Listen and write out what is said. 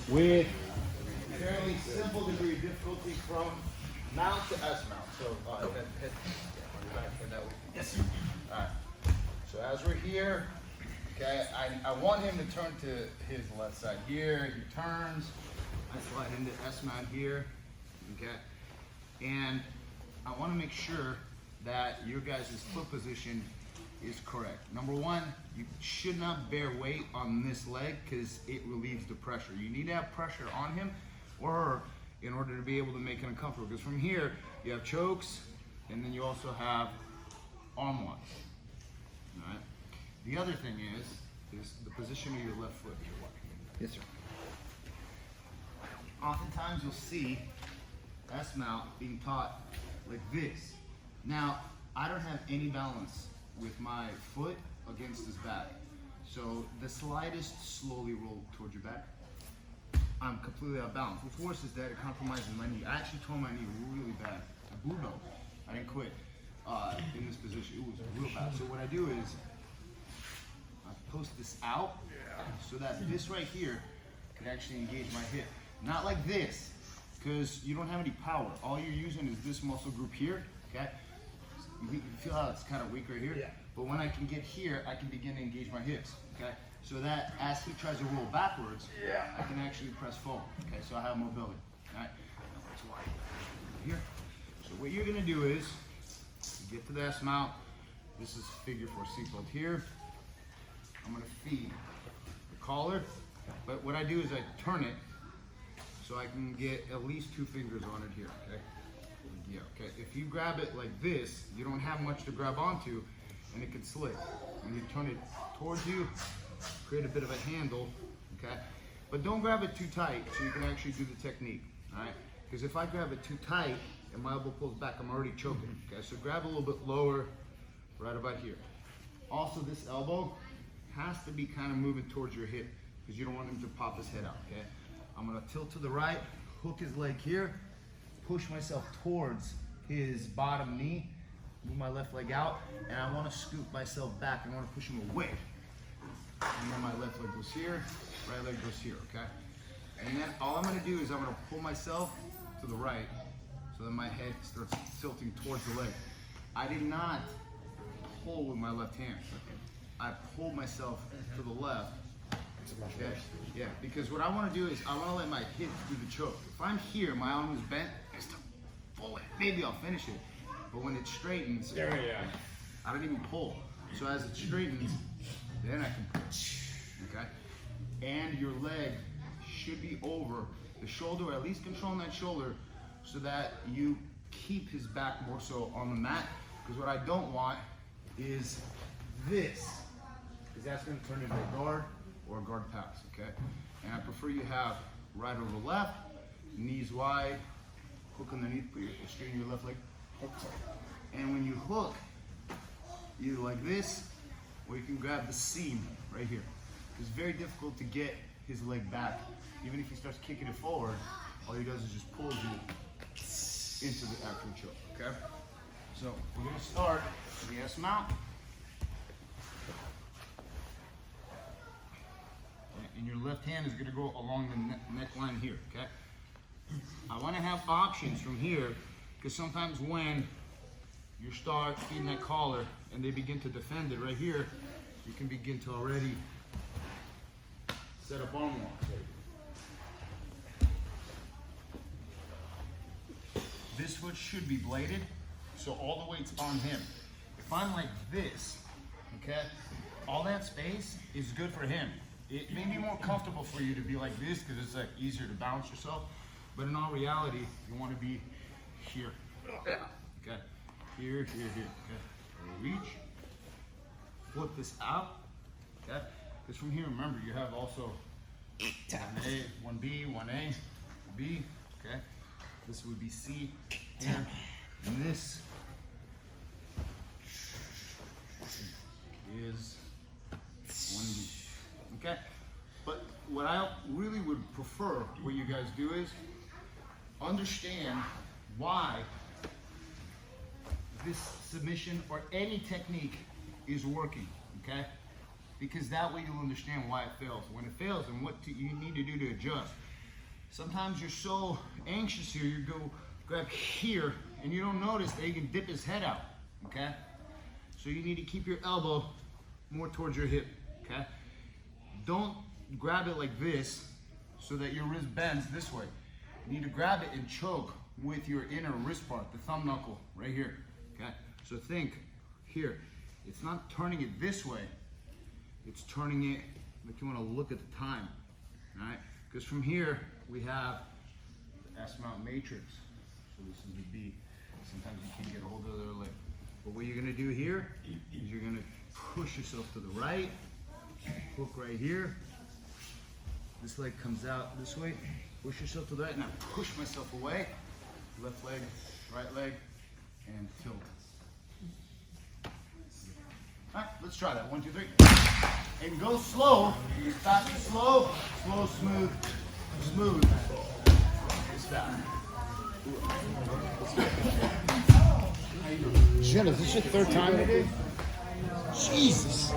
with fairly simple degree of difficulty from mount to S mount. So head on your back head that way. Yes, sir. All right. So as we're here, okay, I want him to turn to his left side here. He turns. I slide into S mount here, okay? And I want to make sure that your guys' foot position is correct. Number one, you should not bear weight on this leg because it relieves the pressure. You need to have pressure on him or her in order to be able to make it uncomfortable. Because from here, you have chokes, and then you also have arm locks. All right. The other thing is the position of your left foot. Yes, sir. Oftentimes you'll see S mount being taught like this. Now, I don't have any balance with my foot against his back. So the slightest slowly roll towards your back, I'm completely out of balance. What's worse is that it compromises my knee. I actually tore my knee really bad. I blue belt. I didn't quit in this position. It was real bad. So what I do is I post this out so that this right here can actually engage my hip. Not like this, because you don't have any power. All you're using is this muscle group here, okay? You feel how it's kind of weak right here? Yeah. But when I can get here, I can begin to engage my hips, okay? So that as he tries to roll backwards, I can actually press forward, okay? So I have mobility, all right? That's why here. So what you're gonna do is, you get to the S mount. This is figure 4 seatbelt here. I'm gonna feed the collar, but what I do is I turn it so I can get at least 2 fingers on it here, okay? Yeah, okay. If you grab it like this, you don't have much to grab onto, and it can slip. When you turn it towards you, create a bit of a handle, okay? But don't grab it too tight so you can actually do the technique, all right? Because if I grab it too tight and my elbow pulls back, I'm already choking, okay? So grab a little bit lower, right about here. Also, this elbow has to be kind of moving towards your hip because you don't want him to pop his head out, okay? I'm gonna tilt to the right, hook his leg here, push myself towards his bottom knee, move my left leg out, and I wanna scoop myself back. I wanna push him away. And then my left leg goes here, right leg goes here, okay? And then all I'm gonna do is I'm gonna pull myself to the right so that my head starts tilting towards the leg. I did not pull with my left hand. I pulled myself to the left. Okay. Yeah, because what I want to do is I want to let my hips do the choke. If I'm here, my arm is bent, it's to pull it. Maybe I'll finish it. But when it straightens, I don't even pull. So as it straightens, then I can pull. Okay? And your leg should be over the shoulder, or at least controlling that shoulder, so that you keep his back more so on the mat. Because what I don't want is this, because that's going to turn into a guard or a guard pass, okay? And I prefer you have right over left, knees wide, hook underneath, put your straighten your left leg. And when you hook, either like this, or you can grab the seam right here. It's very difficult to get his leg back. Even if he starts kicking it forward, all he does is just pulls you into the actual choke, okay? So we're gonna start the S mount. And your left hand is going to go along the neckline here, okay? I want to have options from here because sometimes when you start feeding that collar and they begin to defend it right here, you can begin to already set up arm locks. This foot should be bladed, so all the weight's on him. If I'm like this, okay, all that space is good for him. It may be more comfortable for you to be like this because it's like easier to balance yourself, but in all reality, you want to be here. Okay, here, okay. Reach, flip this out, okay? Because from here, remember, you have also 1A, 1B, 1A, B, okay? This would be C here, and this is 1B. Okay, but what I really would prefer what you guys do is understand why this submission or any technique is working, okay? because that way you'll understand why it fails. When it fails and what you need to do to adjust. Sometimes you're so anxious here, you go grab here and you don't notice that he can dip his head out, okay? So you need to keep your elbow more towards your hip, okay? Don't grab it like this so that your wrist bends this way. You need to grab it and choke with your inner wrist part, the thumb knuckle right here, okay? So think here, it's not turning it this way, it's turning it like you want to look at the time, all right? Because from here, we have the S mount matrix. So this is the B. Sometimes you can't get a hold of the other leg. But what you're gonna do here is you're gonna push yourself to the right, hook right here. This leg comes out this way, push yourself to the right, and I push myself away. Left leg, right leg, and tilt. All right, let's try that. 1, 2, 3. And go slow, fast and slow, slow, smooth, smooth. It's fast. Jen, is this your third time today? Jesus.